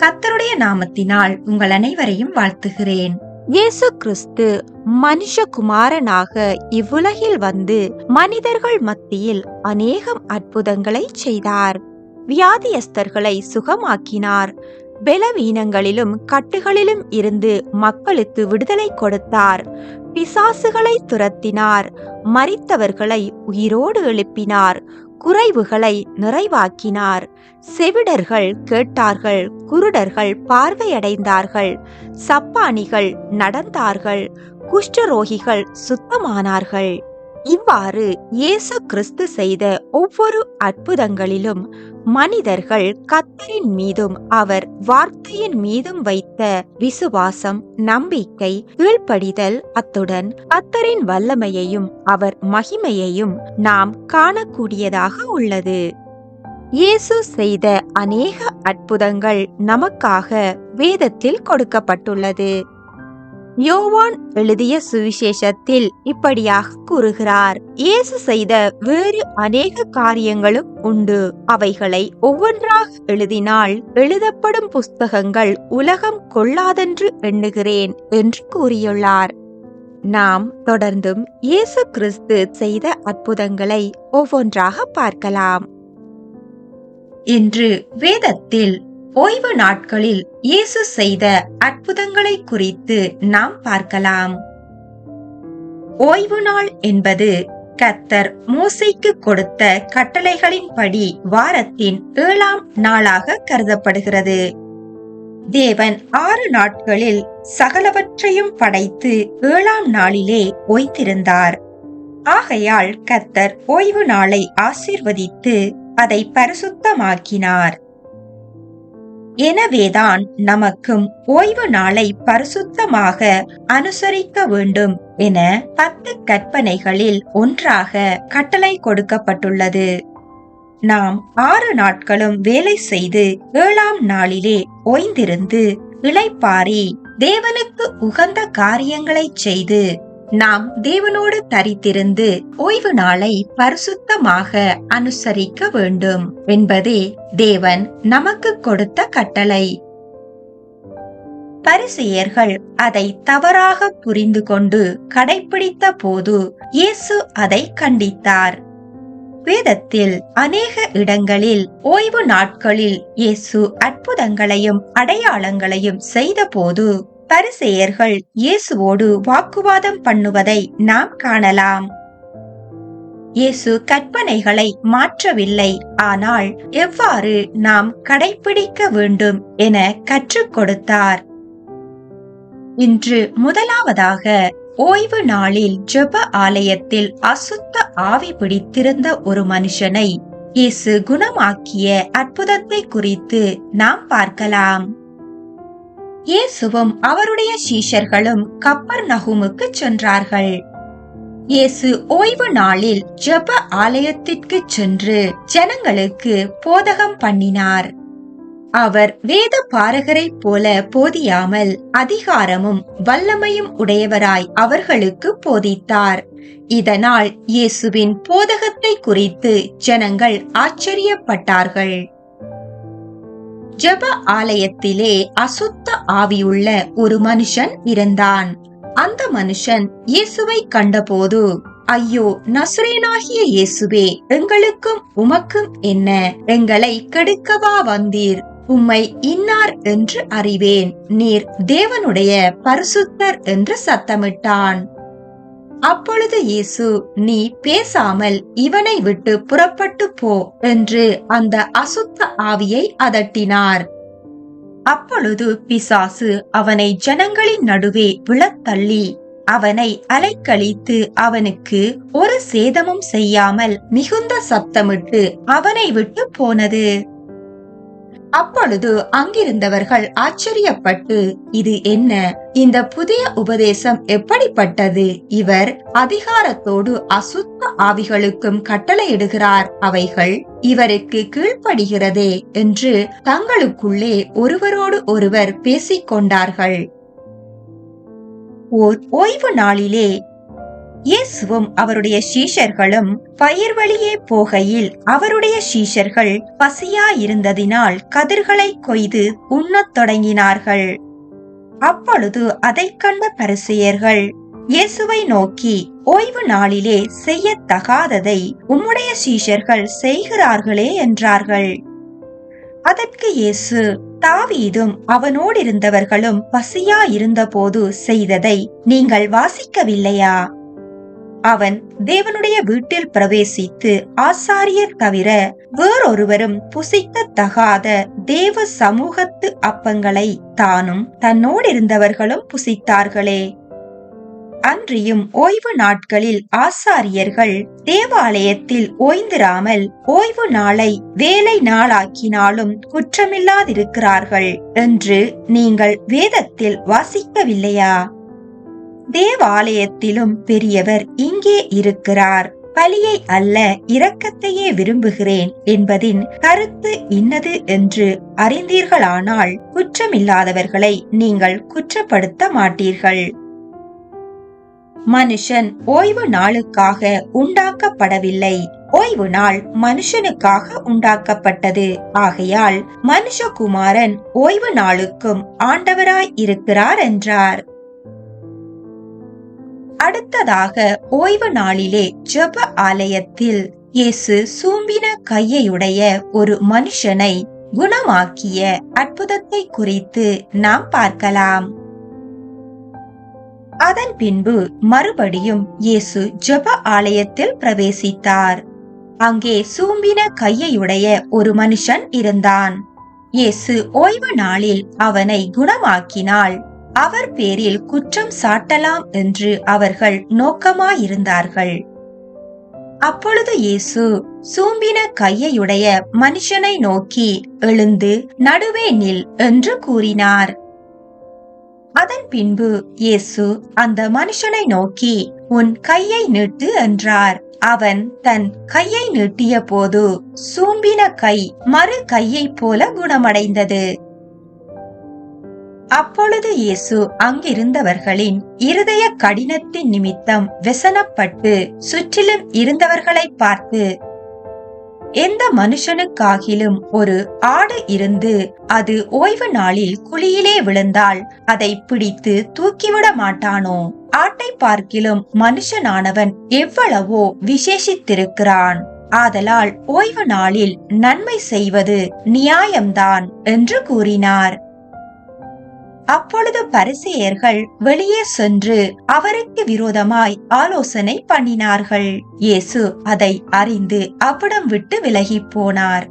கர்த்தருடைய நாமத்தினால் உங்கள் அனைவரையும் வாழ்த்துகிறேன். இயேசு கிறிஸ்து மனுஷகுமாரனாக இவ்வுலகில் வந்து மனிதர்கள் மத்தியில் அநேகம் அற்புதங்களை செய்தார். வியாதியஸ்தர்களை சுகமாக்கினார். பலவீனங்களிலும் கட்டுகளிலும் இருந்து மக்களுக்கு விடுதலை கொடுத்தார். பிசாசுகளை துரத்தினார். மரித்தவர்களை உயிரோடு எழுப்பினார். குறைவுகளை நிறைவாக்கினார். செவிடர்கள் கேட்டார்கள். குருடர்கள் பார்வையடைந்தார்கள். சப்பானிகள் நடந்தார்கள். குஷ்டரோகிகள் சுத்தமானார்கள். இவ்வாறு இயேசு கிறிஸ்து செய்த ஒவ்வொரு அற்புதங்களிலும் மனிதர்கள் கர்த்தரின் மீதும் அவர் வார்த்தையின் மீதும் வைத்த விசுவாசம், நம்பிக்கை, கீழ்ப்படிதல், அத்துடன் கர்த்தரின் வல்லமையையும் அவர் மகிமையையும் நாம் காணக்கூடியதாக உள்ளது. இயேசு செய்த அநேக அற்புதங்கள் நமக்காக வேதத்தில் கொடுக்கப்பட்டுள்ளது. யோவான் எழுதிய சுவிசேஷத்தில் இப்படியாக கூறுகிறார்: இயேசு செய்த வேறு அநேக காரியங்களும் உண்டு. அவைகளை ஒவ்வொன்றாக எழுதினால் எழுதப்படும் புஸ்தகங்கள் உலகம் கொள்ளாதென்று எண்ணுகிறேன் என்று கூறியுள்ளார். நாம் தொடர்ந்தும் இயேசு கிறிஸ்து செய்த அற்புதங்களை ஒவ்வொன்றாக பார்க்கலாம். இன்று வேதத்தில் ஓய்வு நாட்களில் இயேசு செய்த அற்புதங்களை குறித்து நாம் பார்க்கலாம். ஓய்வு நாள் என்பது கர்த்தர் மோசேக்கு கொடுத்த கட்டளைகளின்படி வாரத்தின் 7ஆம் நாளாக கருதப்படுகிறது. தேவன் 6 நாட்களில் சகலவற்றையும் படைத்து 7ஆம் நாளிலே ஓய்ந்திருந்தார். ஆகையால் கர்த்தர் ஓய்வு நாளை ஆசீர்வதித்து அதை பரிசுத்தமாக்கினார். எனவேதான் நமக்கும் ஓய்வு நாளை பரிசுத்தமாக அனுசரிக்க வேண்டும் என 10 கற்பனைகளில் ஒன்றாக கட்டளை கொடுக்கப்பட்டுள்ளது. நாம் 6 நாட்களும் வேலை செய்து 7ஆம் நாளிலே ஓய்ந்திருந்து இளைப்பாறி தேவனுக்கு உகந்த காரியங்களை செய்து நாம் தேவனோடு தரித்திருந்து ஓய்வு நாளை பரிசுத்தமாக அனுசரிக்க வேண்டும் என்பதே தேவன் நமக்கு கொடுத்த கட்டளை. பரிசேயர்கள் அதை தவறாக புரிந்து கொண்டு கடைபிடித்த போது இயேசு அதை கண்டித்தார். வேதத்தில் அநேக இடங்களில் ஓய்வு நாட்களில் இயேசு அற்புதங்களையும் அடையாளங்களையும் செய்த போது பரிசேயர்கள் இயேசுவோடு வாக்குவாதம் பண்ணுவதை நாம் காணலாம். இயேசு கற்பனைகளை மாற்றவில்லை, ஆனால் எவ்வாறு நாம் கடைபிடிக்க வேண்டும் என கற்றுக் கொடுத்தார். இன்று முதலாவதாக ஓய்வு நாளில் ஜெப ஆலயத்தில் அசுத்த ஆவி பிடித்திருந்த ஒரு மனுஷனை இயேசு குணமாக்கிய அற்புதத்தை குறித்து நாம் பார்க்கலாம். இயேசுவும் அவருடைய சீஷர்களும் கப்பர்நகூமுக்கு சென்றார்கள். இயேசு ஓய்வு நாளில் ஜெப ஆலயத்திற்கு சென்று ஜனங்களுக்கு போதகம் பண்ணினார். அவர் வேத பாரகரைப் போல போதியாமல் அதிகாரமும் வல்லமையும் உடையவராய் அவர்களுக்கு போதித்தார். இதனால் இயேசுவின் போதகத்தை குறித்து ஜனங்கள் ஆச்சரியப்பட்டார்கள். ஜெப ஆலயத்திலே அசுத்த ஆவியுள்ள ஒரு மனுஷன் இருந்தான். அந்த மனுஷன் இயேசுவை கண்டபோது, ஐயோ, நசரேயனாகிய இயேசுவே, எங்களுக்கும் உமக்கும் என்ன? எங்களை கெடுக்கவா வந்தீர்? உம்மை இன்னார் என்று அறிவேன். நீர் தேவனுடைய பரிசுத்தர் என்று சத்தமிட்டான். அப்பொழுது இயேசு, நீ பேசாமல் இவனை விட்டு புறப்பட்டு போ என்று அந்த அசுத்த ஆவியை அதட்டினார். அப்பொழுது பிசாசு அவனை ஜனங்களின் நடுவே விழத்தள்ளி அவனை அலைக்கழித்து அவனுக்கு ஒரு சேதமும் செய்யாமல் மிகுந்த சத்தமிட்டு அவனை விட்டு போனது. அப்பொழுது அங்கிருந்தவர்கள் ஆச்சரியப்பட்டு, இது என்ன? இந்த புதிய உபதேசம் எப்படிப்பட்டது? இவர் அதிகாரத்தோடு அசுத்த ஆவிகளுக்கும் கட்டளையிடுகிறார், அவைகள் இவருக்கு கீழ்ப்படுகிறதே என்று தங்களுக்குள்ளே ஒருவரோடு ஒருவர் பேசிக் கொண்டார்கள். ஓய்வு நாளிலே இயேசுவும் அவருடைய சீஷர்களும் பயிர் வழியே போகையில் அவருடைய சீஷர்கள் பசியாயிருந்ததினால் கதிர்களை கொய்து உண்ணத் தொடங்கினார்கள். அப்பொழுது அதைக் கண்ட பரிசேயர்கள் இயேசுவை நோக்கி, ஓய்வு நாளிலே செய்யத்தகாததை உம்முடைய சீஷர்கள் செய்கிறார்களே என்றார்கள். அதற்கு இயேசு, தாவீதும் அவனோடிருந்தவர்களும் பசியாயிருந்த போது செய்ததை நீங்கள் வாசிக்கவில்லையா? அவன் தேவனுடைய வீட்டில் பிரவேசித்து ஆசாரியர் தவிர வேறொருவரும் புசிக்கத்தகாத தேவ சமூகத்து அப்பங்களை தானும் தன்னோடிருந்தவர்களும் புசித்தார்களே. அன்றியும் ஓய்வு நாட்களில் ஆசாரியர்கள் தேவாலயத்தில் ஓய்ந்திராமல் ஓய்வு நாளை வேலை நாளாக்கினாலும் குற்றமில்லாதிருக்கிறார்கள் என்று நீங்கள் வேதத்தில் வாசிக்கவில்லையா? தேவாலயத்திலும் பெரியவர் இங்கே இருக்கிறார். பலியை அல்ல, இரக்கத்தையே விரும்புகிறேன் என்பதின் கருத்து இன்னது என்று அறிந்தீர்களானால் குற்றமில்லாதவர்களை நீங்கள் குற்றப்படுத்த மாட்டீர்கள். மனுஷன் ஓய்வு நாளுக்காக உண்டாக்கப்படவில்லை, ஓய்வு நாள் மனுஷனுக்காக உண்டாக்கப்பட்டது. ஆகையால் மனுஷகுமாரன் ஓய்வு நாளுக்கும் ஆண்டவராய் இருக்கிறார் என்றார். அடுத்ததாக ஓய்வு நாளிலே ஜெப ஆலயத்தில் இயேசு சூம்பின கையையுடைய ஒரு மனுஷனை குணமாக்கிய அற்புதத்தை குறித்து நாம் பார்க்கலாம். அதன் பின்பு மறுபடியும் இயேசு ஜெப ஆலயத்தில் பிரவேசித்தார். அங்கே சூம்பின கையையுடைய ஒரு மனுஷன் இருந்தான். இயேசு ஓய்வு நாளில் அவனை குணமாக்கினால் அவர் பேரில் குற்றம் சாட்டலாம் என்று அவர்கள் நோக்கமாயிருந்தார்கள். அப்பொழுது இயேசு சூம்பின கையையுடைய மனுஷனை நோக்கி, எழுந்து நடுவே நில் என்று கூறினார். அதன் பின்பு இயேசு அந்த மனுஷனை நோக்கி, உன் கையை நீட்டு என்றார். அவன் தன் கையை நீட்டிய போது சூம்பின கை மறு கையைப் போல குணமடைந்தது. அப்பொழுது இயேசு அங்கிருந்தவர்களின் இருதய கடினத்தின் நிமித்தம் வெசனப்பட்டு சுற்றிலும் இருந்தவர்களை பார்த்து, எந்த மனுஷனுக்காகிலும் ஒரு ஆடு இருந்து அது ஓய்வு நாளில் குழியிலே விழுந்தால் அதை பிடித்து தூக்கிவிட மாட்டானோ? ஆட்டை பார்க்கிலும் மனுஷனானவன் எவ்வளவோ விசேஷித்திருக்கிறான். ஆதலால் ஓய்வு நாளில் நன்மை செய்வது நியாயம்தான் என்று கூறினார். அப்பொழுது பரிசேயர்கள் வெளியே சென்று அவருக்கு விரோதமாய் ஆலோசனை பண்ணினார்கள். இயேசு அதை அறிந்து அவ்விடம் விட்டு விலகி போனார்.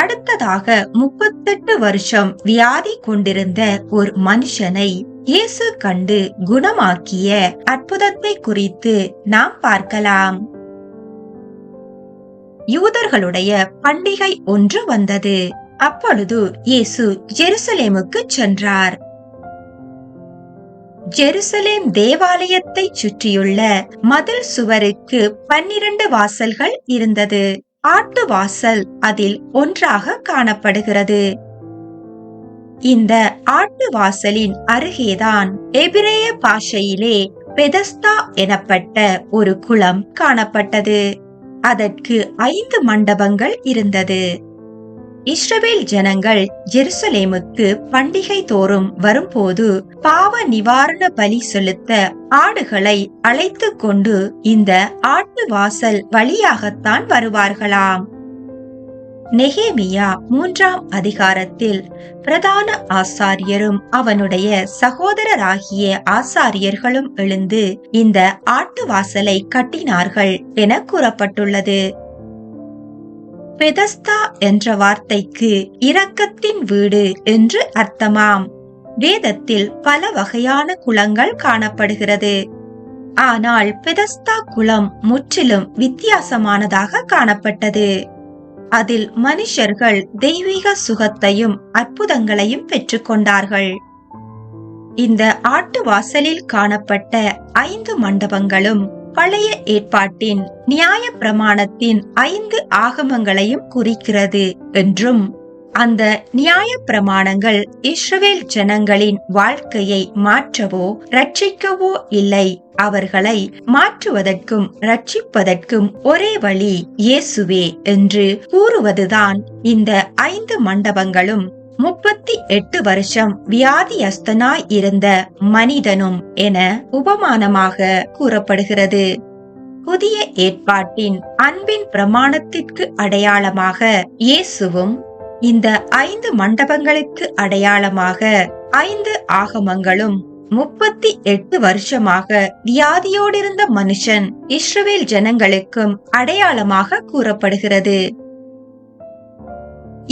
அடுத்ததாக 38 வருஷம் வியாதி கொண்டிருந்த ஒரு மனுஷனை இயேசு கண்டு குணமாக்கிய அற்புதத்தை குறித்து நாம் பார்க்கலாம். யூதர்களுடைய பண்டிகை ஒன்று வந்தது. அப்பொழுது இயேசு ஜெருசலேமுக்கு சென்றார். ஜெருசலேம் தேவாலயத்தை சுற்றியுள்ள மதில் சுவருக்கு 12 வாசல்கள் இருந்தது. ஆட்டு வாசல் அதில் ஒன்றாக காணப்படுகிறது. இந்த ஆட்டு வாசலின் அருகேதான் எபிரேய பாஷையிலே பெதஸ்தா எனப்பட்ட ஒரு குளம் காணப்பட்டது. அதற்கு 5 மண்டபங்கள் இருந்தது. இஸ்ரவேல் ஜனங்கள் ஜெருசலேமுக்கு பண்டிகை தோறும் வரும்போது பாவ நிவாரண பலி செலுத்த ஆடுகளை அழைத்து கொண்டு இந்த ஆட்டு வாசல் வழியாகத்தான் வருவார்களாம். நெகேமியா 3ஆம் அதிகாரத்தில் பிரதான ஆசாரியரும் அவனுடைய சகோதரராகிய ஆசாரியர்களும் எழுந்து இந்த ஆட்டு வாசலை கட்டினார்கள் என கூறப்பட்டுள்ளது. பெதஸ்தா என்ற வார்த்தைக்கு இரக்கத்தின் வீடு என்று அர்த்தமாம். வேதத்தில் பல வகையான குளங்கள் காணப்படுகிறது. ஆனால் பெதஸ்தா குளம் முற்றிலும் வித்தியாசமானதாக காணப்பட்டது. அதில் மனுஷர்கள் தெய்வீக சுகத்தையும் அற்புதங்களையும் பெற்றுக்கொண்டார்கள். இந்த ஆட்டு வாசலில் காணப்பட்ட 5 மண்டபங்களும் பழைய ஏற்பாட்டின் நியாய பிரமாணத்தின் 5 ஆகமங்களையும் குறிக்கிறது என்றும் அந்த நியாய பிரமாணங்கள் இஸ்ரவேல் ஜனங்களின் வாழ்க்கையை மாற்றவோ ரட்சிக்கவோ இல்லை. அவர்களை மாற்றுவதற்கும் ரட்சிப்பதற்கும் ஒரே வழி இயேசுவே என்று கூறுவதுதான் இந்த 5 மண்டபங்களும் 38 வருஷம் வியாதியஸ்தனாய் இருந்த மனிதனும் என உபமானமாக கூறப்படுகிறது. புதிய ஏற்பாட்டின் அன்பின் பிரமாணத்திற்கு அடையாளமாக இயேசுவும், இந்த 5 மண்டபங்களுக்கு அடையாளமாக 5 ஆகமங்களும், 38 வருஷமாக வியாதியோடிருந்த மனுஷன் இஸ்ரவேல் ஜனங்களுக்கும் அடையாளமாக கூறப்படுகிறது.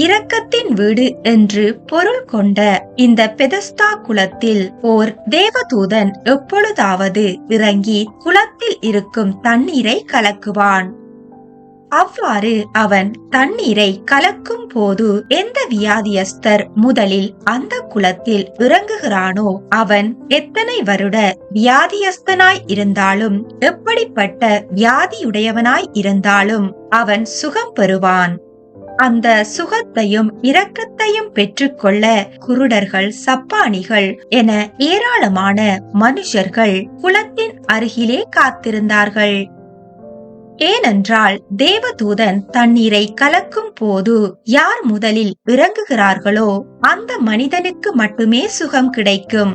இரக்கத்தின் வீடு என்று பொருள் கொண்ட இந்த பெதஸ்தா குளத்தில் ஓர் தேவதூதன் எப்பொழுதாவது இறங்கி குளத்தில் இருக்கும் தண்ணீரை கலக்குவான். அவ்வாறு அவன் தண்ணீரை கலக்கும் போது எந்த வியாதியஸ்தர் முதலில் அந்த குளத்தில் இறங்குகிறானோ அவன் எத்தனை வருட வியாதியஸ்தனாய் இருந்தாலும், எப்படிப்பட்ட வியாதியுடையவனாய் இருந்தாலும் அவன் சுகம் பெறுவான். அந்த சுகத்தையும் இரக்கத்தையும் பெற்றுக்கொள்ள குருடர்கள், சப்பானிகள் என ஏராளமான மனுஷர்கள் குளத்தின் அருகிலே காத்திருந்தார்கள். ஏனென்றால் தேவதூதன் தண்ணீரை கலக்கும் போது யார் முதலில் இறங்குகிறார்களோ அந்த மனிதனுக்கு மட்டுமே சுகம் கிடைக்கும்.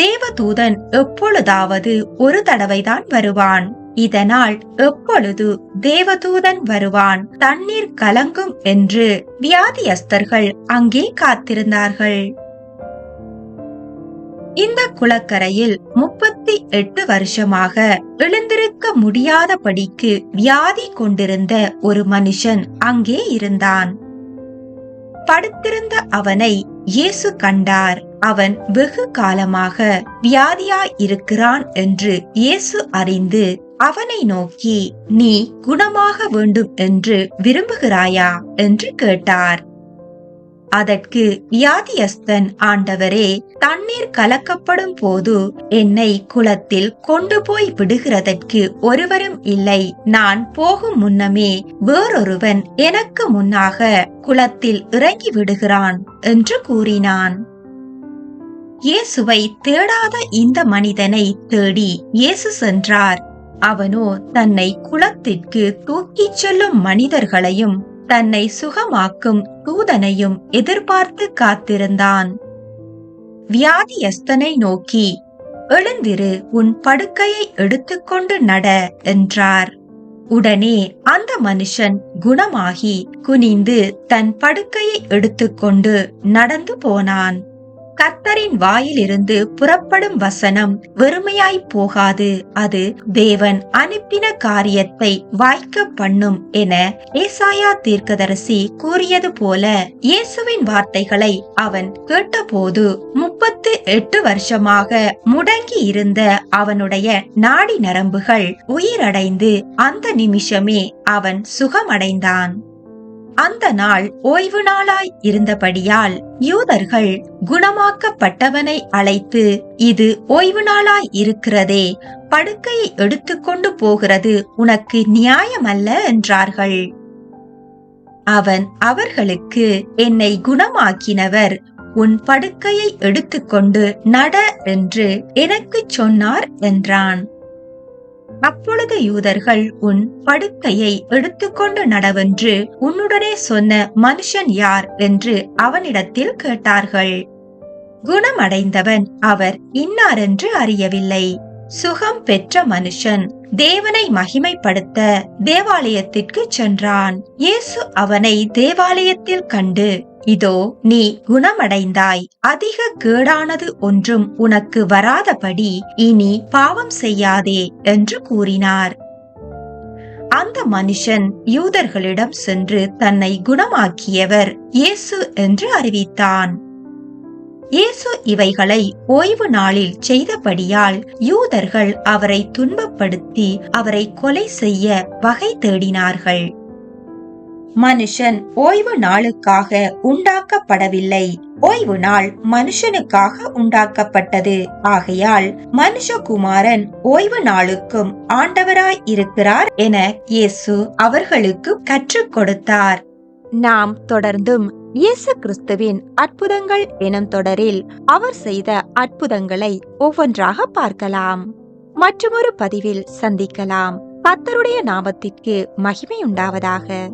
தேவதூதன் எப்பொழுதாவது ஒரு தடவைதான் வருவான். இதனால் எப்பொழுது தேவதூதன் வருவான், தண்ணீர் கலங்கும் என்று வியாதியஸ்தர்கள் அங்கே காத்திருந்தார்கள். இந்த குளக்கரையில் 38 வருஷமாக எழுந்திருக்க முடியாதபடிக்கு வியாதி கொண்டிருந்த ஒரு மனுஷன் அங்கே இருந்தான். படுத்திருந்த அவனை இயேசு கண்டார். அவன் வெகு காலமாக வியாதியாய் இருக்கிறான் என்று இயேசு அறிந்து அவனை நோக்கி, நீ குணமாக வேண்டும் என்று விரும்புகிறாயா என்று கேட்டார். அதற்கு வியாதியஸ்தன், ஆண்டவரே, தண்ணீர் கலக்கப்படும் போது என்னை குளத்தில் கொண்டு போய் விடுகிறதற்கு ஒருவரும் இல்லை. நான் போகும் முன்னமே வேறொருவன் எனக்கு முன்னாக குளத்தில் இறங்கி விடுகிறான் என்று கூறினான். இயேசுவை தேடாத இந்த மனிதனை தேடி இயேசு சென்றார். அவனோ தன்னை குளத்திற்கு தூக்கிச் செல்லும் மனிதர்களையும் தன்னை சுகமாக்கும் தூதனையும் எதிர்பார்த்து காத்திருந்தான். வியாதியஸ்தனை நோக்கி, எழுந்திரு, உன் படுக்கையை எடுத்துக்கொண்டு நட என்றார். உடனே அந்த மனுஷன் குணமாகி குனிந்து தன் படுக்கையை எடுத்துக்கொண்டு நடந்து போனான். கர்த்தரின் வாயிலிருந்து புறப்படும் வசனம் வெறுமையாய் போகாது, அது தேவன் அனுப்பின காரியத்தை வாய்க்க பண்ணும் என ஏசாயா தீர்க்கதரிசி கூறியது போல இயேசுவின் வார்த்தைகளை அவன் கேட்டபோது 38 வருஷமாக முடங்கி இருந்த அவனுடைய நாடி நரம்புகள் உயிரடைந்து அந்த நிமிஷமே அவன் சுகமடைந்தான். அந்த நாள் ஓய்வு நாளாய் இருந்தபடியால் யூதர்கள் குணமாக்கப்பட்டவனை அழைத்து, இது ஓய்வு நாளாய் இருக்கிறதே, படுக்கையை எடுத்துக்கொண்டு போகிறது உனக்கு நியாயமல்ல என்றார்கள். அவன் அவர்களுக்கு, என்னை குணமாக்கினவர் உன் படுக்கையை எடுத்துக்கொண்டு நட என்று எனக்கு சொன்னார் என்றான். அப்பொழுது யூதர்கள், உன் படுக்கையை எடுத்துக்கொண்டு நடவென்று உன்னுடனே சொன்ன மனுஷன் யார் என்று அவனிடத்தில் கேட்டார்கள். குணமடைந்தவன் அவர் இன்னாரென்று அறியவில்லை. சுகம் பெற்ற மனுஷன் தேவனை மகிமைப்படுத்த தேவாலயத்திற்கு சென்றான். இயேசு அவனை தேவாலயத்தில் கண்டு, இதோ நீ குணமடைந்தாய், அதிக கேடானது ஒன்றும் உனக்கு வராதபடி இனி பாவம் செய்யாதே என்று கூறினார். அந்த மனுஷன் யூதர்களிடம் சென்று தன்னை குணமாக்கியவர் இயேசு என்று அறிவித்தான். இயேசு இவைகளை ஓய்வு நாளில் செய்தபடியால் யூதர்கள் அவரை துன்பப்படுத்தி அவரை கொலை செய்ய வகை தேடினார்கள். மனுஷன் ஓய்வு நாளுக்காக உண்டாக்கப்படவில்லை, ஓய்வு நாள் மனுஷனுக்காக உண்டாக்கப்பட்டது. ஆகையால் மனுஷகுமாரன் ஓய்வு நாளுக்கும் ஆண்டவராய் இருக்கிறார் என இயேசு அவர்களுக்கு கற்றுக் கொடுத்தார். நாம் தொடர்ந்தும் இயேசு கிறிஸ்துவின் அற்புதங்கள் எனும் தொடரில் அவர் செய்த அற்புதங்களை ஒவ்வொன்றாக பார்க்கலாம். மற்றொரு பதிவில் சந்திக்கலாம். கர்த்தருடைய நாமத்திற்கு மகிமை உண்டாவதாக.